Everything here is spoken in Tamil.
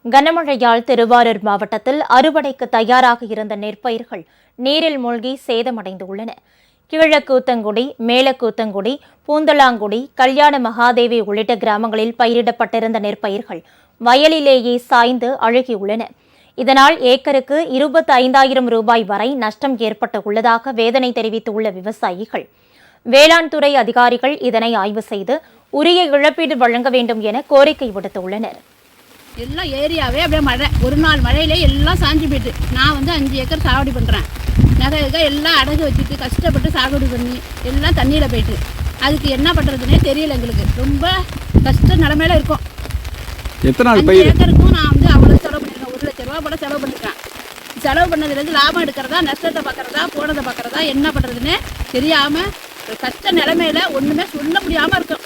கனமழையால் திருவாரூர் மாவட்டத்தில் அறுவடைக்கு தயாராக இருந்த நெற்பயிர்கள் நீரில் மூழ்கி சேதமடைந்துள்ளன. கீழக்கூத்தங்குடி, மேலக்கூத்தங்குடி, பூந்தலாங்குடி, கல்யாண மகாதேவி உள்ளிட்ட கிராமங்களில் பயிரிடப்பட்டிருந்த நெற்பயிர்கள் வயலிலேயே சாய்ந்து அழுகியுள்ளன. இதனால் ஏக்கருக்கு 25,000 ரூபாய் வரை நஷ்டம் ஏற்பட்டுள்ளதாக வேதனை தெரிவித்துள்ள விவசாயிகள், வேளாண் துறை அதிகாரிகள் இதனை ஆய்வு செய்து உரிய இழப்பீடு வழங்க வேண்டும் என கோரிக்கை விடுத்துள்ளனர். எல்லாம் ஏரியாவே அப்படியே மழை, ஒரு நாள் மழையிலே எல்லாம் சாஞ்சி போயிட்டு. நான் 5 ஏக்கர் சாகுபடி பண்ணுறேன். நகை எல்லாம் அடகு வச்சுட்டு கஷ்டப்பட்டு சாகுபடி பண்ணி எல்லாம் தண்ணியில் போயிட்டு. அதுக்கு என்ன பண்ணுறதுனே தெரியல. எங்களுக்கு ரொம்ப கஷ்ட நிலமையில இருக்கும். 5 ஏக்கருக்கும் நான் அவ்வளோ செலவு பண்ணியிருக்கேன். 1 லட்ச ரூபா போல செலவு பண்ணியிருக்கேன். செலவு பண்ணதுலேருந்து லாபம் எடுக்கிறதா, நஷ்டத்தை பார்க்குறதா, போனதை பார்க்குறதா, என்ன பண்ணுறதுன்னு தெரியாமல் கஷ்ட நிலமையில ஒன்றுமே சொல்ல முடியாமல் இருக்கும்.